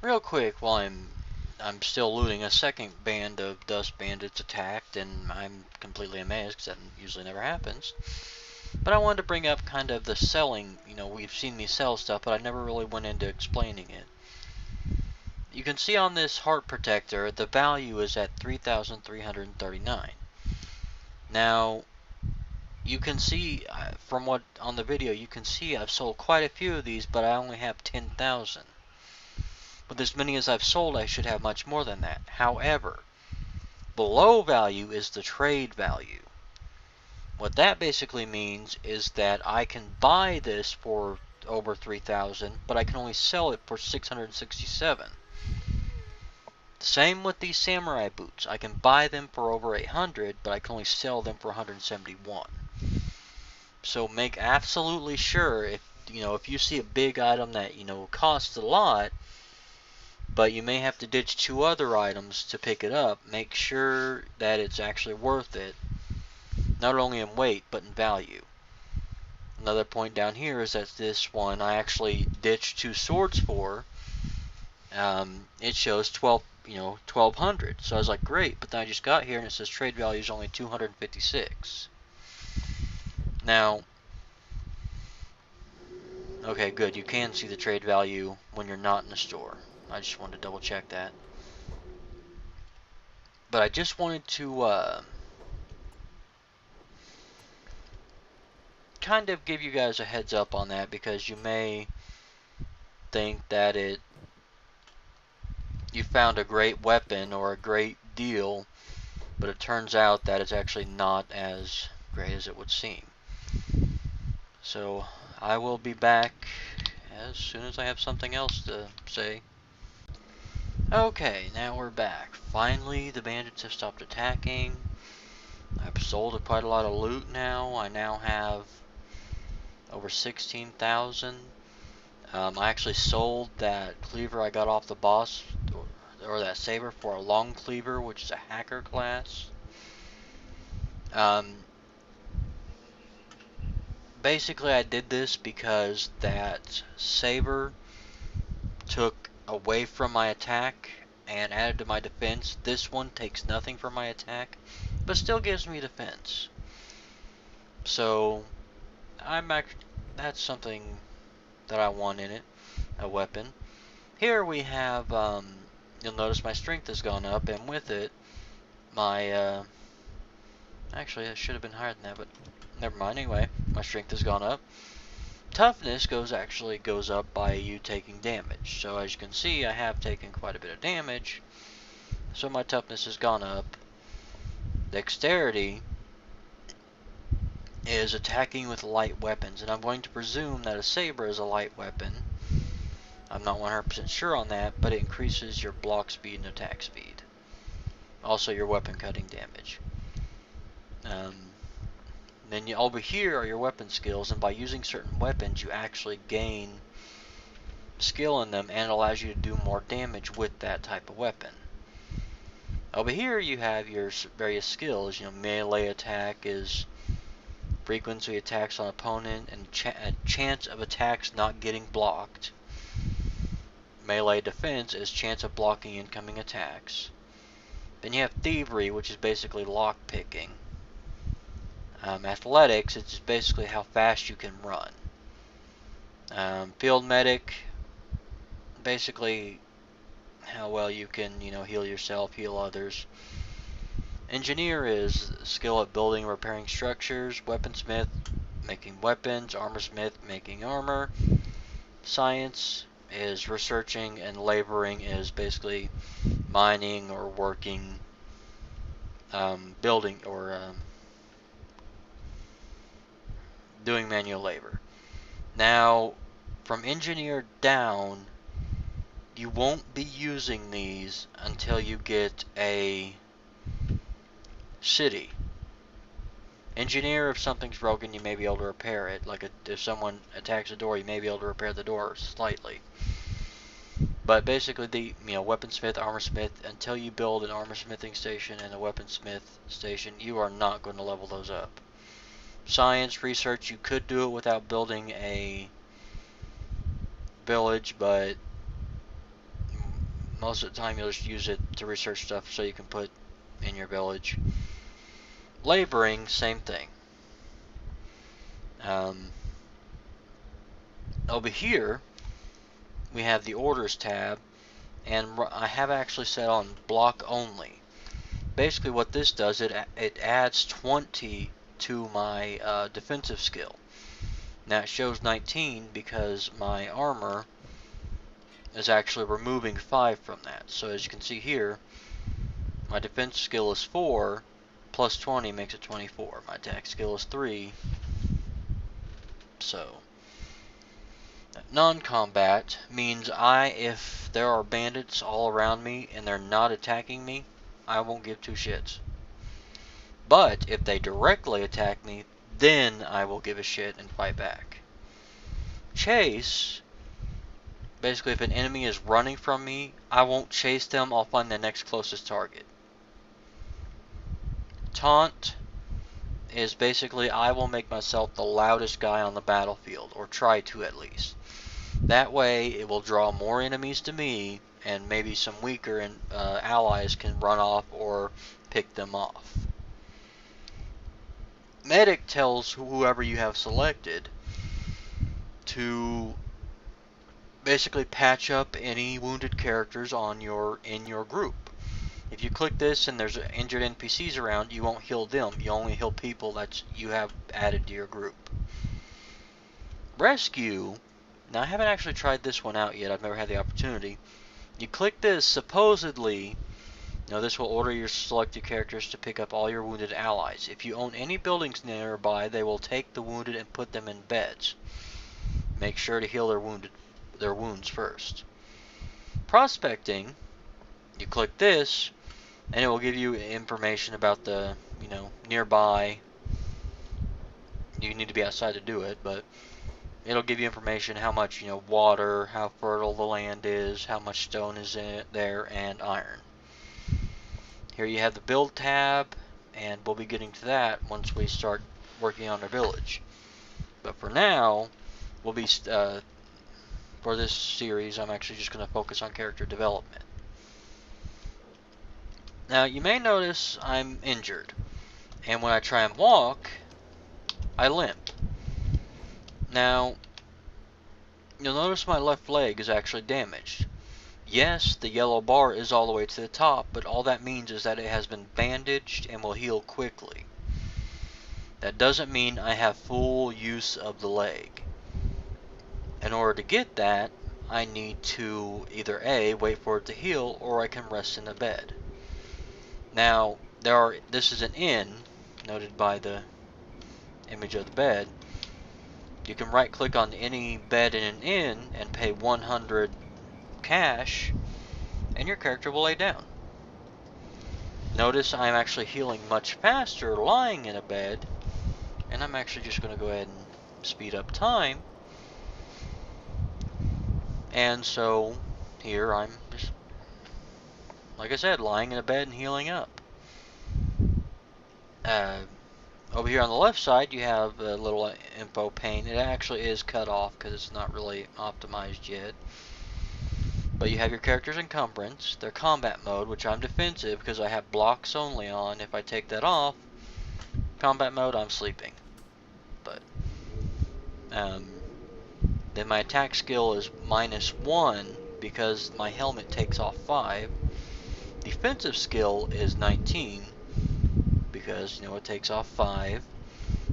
Real quick, while I'm still looting, a second band of dust bandits attacked, and I'm completely amazed because that usually never happens. But I wanted to bring up kind of the selling. We've seen me sell stuff, but I never really went into explaining it. You can see on this heart protector, the value is at 3,339. Now, you can see from what on the video, you can see I've sold quite a few of these, but I only have 10,000. With as many as I've sold, I should have much more than that. However, below value is the trade value. What that basically means is that I can buy this for over 3,000, but I can only sell it for 667. Same with these samurai boots. I can buy them for over 800, but I can only sell them for 171. So make absolutely sure if you see a big item that costs a lot, but you may have to ditch two other items to pick it up, make sure that it's actually worth it, not only in weight but in value. Another point down here is that this one I actually ditched two swords for. It shows 1200. So I was like, great, but then I just got here and it says trade value is only 256. Now, okay, good. You can see the trade value when you're not in the store. I just wanted to double check that. But I just wanted to kind of give you guys a heads up on that, because you may think that you found a great weapon or a great deal, but it turns out that it's actually not as great as it would seem. So I will be back as soon as I have something else to say. Okay, now we're back. Finally, the bandits have stopped attacking. I've sold quite a lot of loot now. I now have over 16,000. I actually sold that cleaver I got off the boss, or that saber, for a long cleaver, which is a hacker class. Basically, I did this because that saber took away from my attack and added to my defense. This one takes nothing from my attack, but still gives me defense. So that's something that I want in it, a weapon. Here we have, you'll notice my strength has gone up, and with it, my, actually it should have been higher than that, but never mind. Anyway, my strength has gone up. Toughness actually goes up by you taking damage. So as you can see, I have taken quite a bit of damage, so my toughness has gone up. Dexterity is attacking with light weapons, and I'm going to presume that a saber is a light weapon. I'm not 100% sure on that, but it increases your block speed and attack speed. Also your weapon cutting damage. Then over here are your weapon skills, and by using certain weapons you actually gain skill in them, and it allows you to do more damage with that type of weapon. Over here you have your various skills. Melee attack is frequency attacks on opponent and a chance of attacks not getting blocked. Melee defense is chance of blocking incoming attacks. Then you have thievery, which is basically lock picking. Athletics, it's basically how fast you can run. Field medic, basically how well you can, heal yourself, heal others. Engineer is skill at building and repairing structures. Weaponsmith, making weapons. Armorsmith, making armor. Science is researching, and laboring is basically mining or working, building, or doing manual labor. Now, from engineer down, you won't be using these until you get a city. Engineer, if something's broken, you may be able to repair it. Like if someone attacks a door, you may be able to repair the door slightly. But basically, the weaponsmith, armorsmith, until you build an armorsmithing station and a weaponsmith station, you are not going to level those up. Science, research, you could do it without building a village, but Most of the time you'll just use it to research stuff so you can put in your village. Laboring, same thing. Over here, we have the orders tab, and I have actually set on block only. Basically what this does, it adds 20 to my defensive skill. Now it shows 19 because my armor is actually removing 5 from that. So as you can see here, my defense skill is 4, plus 20 makes it 24. My attack skill is 3, so non-combat means if there are bandits all around me and they're not attacking me, I won't give two shits. But if they directly attack me, then I will give a shit and fight back. Chase, basically if an enemy is running from me, I won't chase them, I'll find the next closest target. Taunt is basically I will make myself the loudest guy on the battlefield, or try to at least. That way it will draw more enemies to me, and maybe some weaker allies can run off or pick them off. Medic tells whoever you have selected to basically patch up any wounded characters in your group. If you click this and there's injured NPCs around, you won't heal them. You only heal people that you have added to your group. Rescue. Now I haven't actually tried this one out yet. I've never had the opportunity. You click this, supposedly, this will order your selected characters to pick up all your wounded allies. If you own any buildings nearby, they will take the wounded and put them in beds. Make sure to heal their wounds first. Prospecting. You click this, and it will give you information about the, nearby. You need to be outside to do it, but it'll give you information how much, water, how fertile the land is, how much stone is in it there, and iron. Here you have the build tab, and we'll be getting to that once we start working on our village. But for now, we'll be, for this series, I'm actually just going to focus on character development. Now, you may notice I'm injured, and when I try and walk, I limp. Now, you'll notice my left leg is actually damaged. Yes, the yellow bar is all the way to the top, but all that means is that it has been bandaged and will heal quickly. That doesn't mean I have full use of the leg. In order to get that, I need to either A, wait for it to heal, or I can rest in a bed. Now, this is an inn, noted by the image of the bed. You can right click on any bed in an inn and pay 100 cash, and your character will lay down. Notice I'm actually healing much faster lying in a bed, and I'm actually just going to go ahead and speed up time. And so here I'm just, like I said, lying in a bed and healing up. Over here on the left side, you have a little info pane. It actually is cut off because it's not really optimized yet. But you have your character's encumbrance, their combat mode, which I'm defensive because I have blocks only on. If I take that off, combat mode, I'm sleeping. But then my attack skill is -1 because my helmet takes off 5. Defensive skill is 19 because, it takes off 5.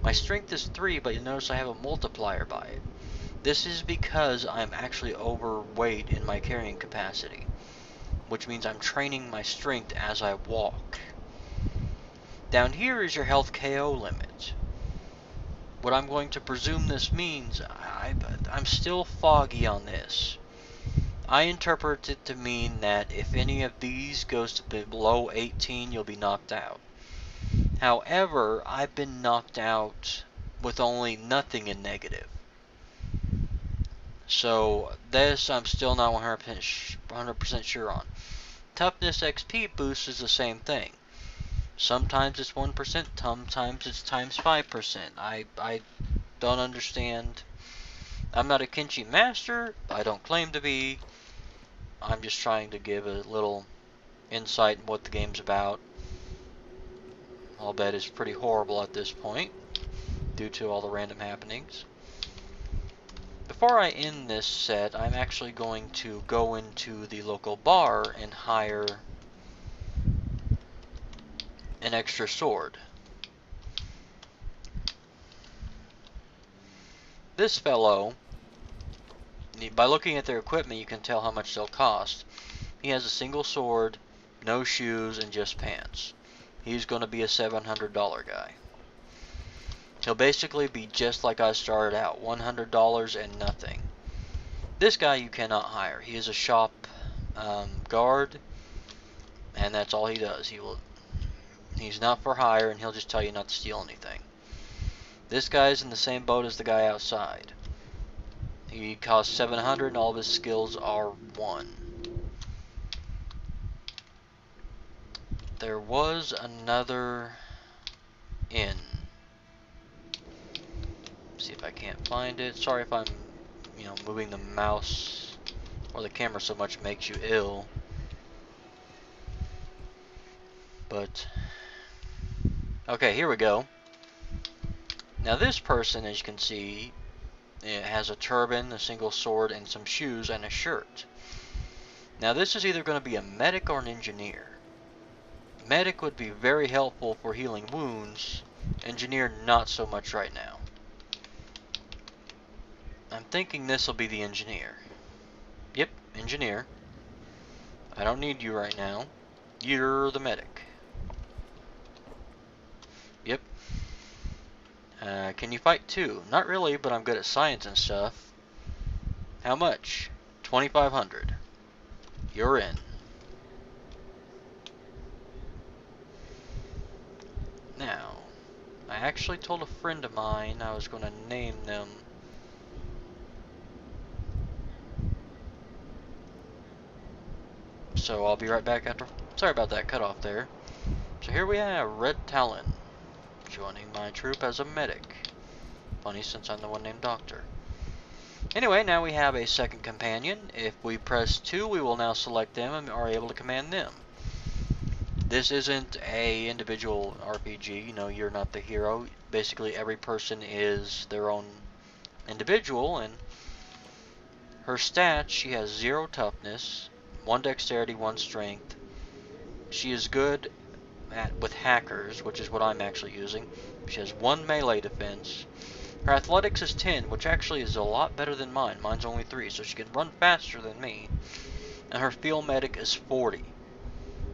My strength is 3, but you'll notice I have a multiplier by it. This is because I'm actually overweight in my carrying capacity, which means I'm training my strength as I walk. Down here is your health KO limit. What I'm going to presume this means, I'm still foggy on this. I interpret it to mean that if any of these goes to below 18, you'll be knocked out. However, I've been knocked out with only nothing in negative. So this I'm still not 100% sure on. Toughness XP boost is the same thing. Sometimes it's 1%, sometimes it's times 5%. I don't understand. I'm not a Kenshi master, I don't claim to be, I'm just trying to give a little insight in what the game's about. I'll bet it's pretty horrible at this point, due to all the random happenings. Before I end this set, I'm actually going to go into the local bar and hire an extra sword. This fellow, by looking at their equipment, you can tell how much they'll cost. He has a single sword, no shoes, and just pants. He's going to be a $700 guy. He'll basically be just like I started out, $100 and nothing. This guy you cannot hire. He is a shop guard, and that's all he does. He's not for hire, and he'll just tell you not to steal anything. This guy's in the same boat as the guy outside. He costs $700, and all of his skills are 1. There was another inn. See if I can't find it. Sorry if I'm, moving the mouse or the camera so much makes you ill. But okay, here we go. Now this person, as you can see, it has a turban, a single sword, and some shoes and a shirt. Now this is either going to be a medic or an engineer. Medic would be very helpful for healing wounds. Engineer, not so much right now. I'm thinking this will be the engineer. Yep, engineer. I don't need you right now. You're the medic. Yep. Can you fight too? Not really, but I'm good at science and stuff. How much? 2,500. You're in. Now, I actually told a friend of mine I was going to name them. So I'll be right back after. Sorry about that cut off there. So here we have Red Talon joining my troop as a medic. Funny since I'm the one named Doctor. Anyway, now we have a second companion. If we press 2, we will now select them and are able to command them. This isn't a individual RPG, you're not the hero. Basically every person is their own individual, and her stats, she has 0 toughness, 1 dexterity, 1 strength. She is good with hackers, which is what I'm actually using. She has 1 melee defense. Her athletics is 10, which actually is a lot better than mine. Mine's only 3, so she can run faster than me. And her field medic is 40.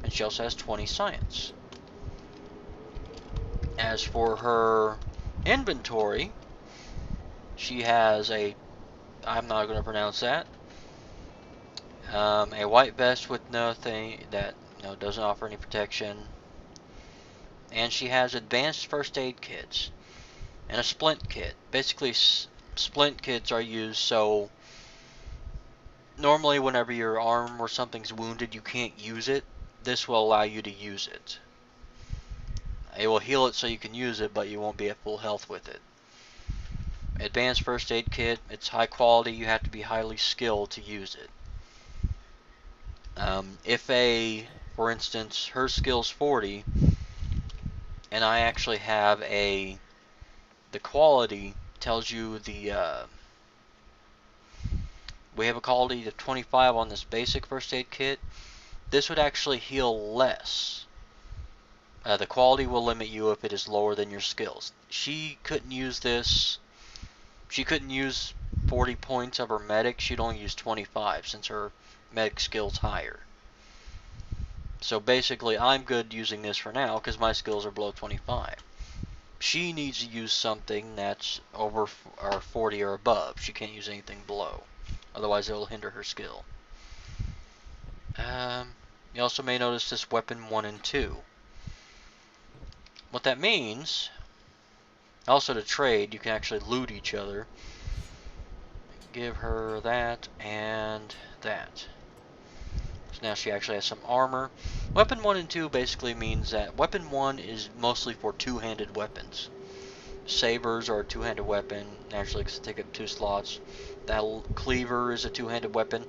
And she also has 20 science. As for her inventory, she has I'm not going to pronounce that, a white vest with nothing that doesn't offer any protection, and she has advanced first aid kits and a splint kit. Basically, splint kits are used so normally whenever your arm or something's wounded, you can't use it. This will allow you to use it. It will heal it so you can use it, but you won't be at full health with it. Advanced first aid kit, it's high quality. You have to be highly skilled to use it. For instance, her skill's 40, and I actually have the quality tells you we have a quality of 25 on this basic first aid kit. This would actually heal less. The quality will limit you if it is lower than your skills. She couldn't use this. She couldn't use 40 points of her medic. She'd only use 25 since her medic skill's higher. So basically, I'm good using this for now because my skills are below 25. She needs to use something that's over or 40 or above. She can't use anything below. Otherwise, it will hinder her skill. You also may notice this weapon 1 and 2. What that means, also to trade, you can actually loot each other. Give her that and that. So now she actually has some armor. Weapon 1 and 2 basically means that weapon 1 is mostly for two-handed weapons. Sabers are a two-handed weapon, naturally because they take up 2 slots. That cleaver is a two-handed weapon.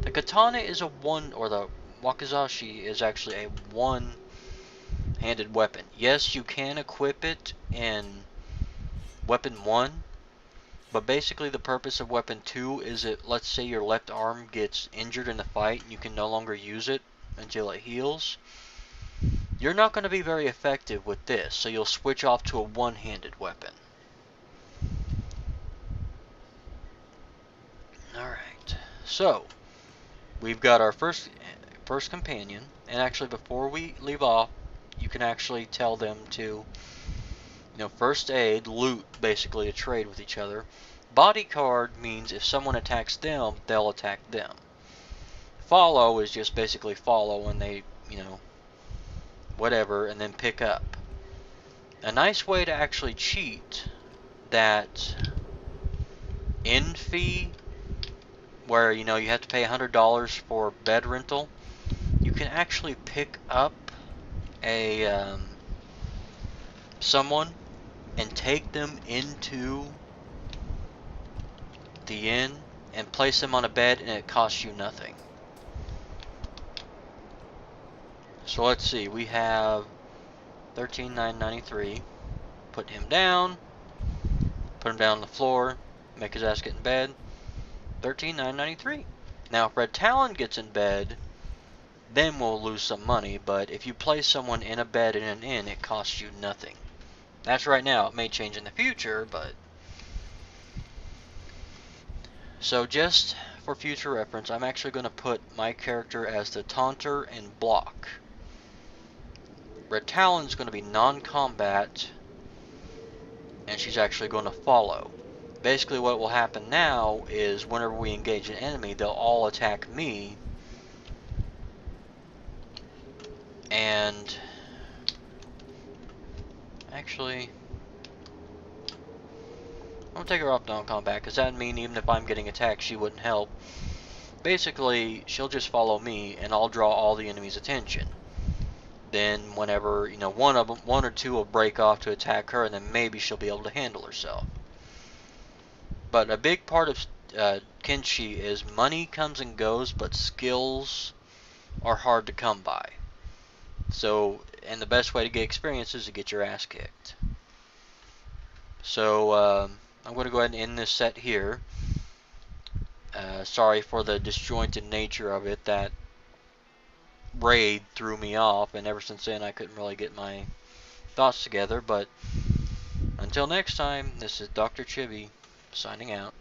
The katana is a one, or the wakizashi is actually a one-handed weapon. Yes, you can equip it in weapon 1, but basically the purpose of weapon 2 is that, let's say your left arm gets injured in a fight and you can no longer use it until it heals. You're not going to be very effective with this, so you'll switch off to a one-handed weapon. Alright, so we've got our first companion, and actually before we leave off, you can actually tell them to, first aid, loot, basically, to trade with each other. Bodyguard means if someone attacks them, they'll attack them. Follow is just basically follow when they, whatever, and then pick up. A nice way to actually cheat that end fee, where, you have to pay $100 for bed rental, you can actually pick up a someone and take them into the inn and place them on a bed, and it costs you nothing. So let's see, we have $13,993. Put him down. Put him down on the floor. Make his ass get in bed. $13,993. Now, if Red Talon gets in bed, then we'll lose some money. But if you place someone in a bed in an inn, it costs you nothing. That's right now. It may change in the future, but... So just for future reference, I'm actually going to put my character as the taunter and block. Red Talon's going to be non-combat, and she's actually going to follow. Basically what will happen now is whenever we engage an enemy, they'll all attack me, and actually I'm going to take her off non-combat, because that would mean even if I'm getting attacked, she wouldn't help. Basically, she'll just follow me, and I'll draw all the enemy's attention. Then whenever, one or two will break off to attack her, and then maybe she'll be able to handle herself. But a big part of Kenshi is money comes and goes, but skills are hard to come by. So, and the best way to get experience is to get your ass kicked. So, I'm going to go ahead and end this set here. Sorry for the disjointed nature of it. That raid threw me off, and ever since then I couldn't really get my thoughts together. But until next time, this is Dr. Chibi signing out.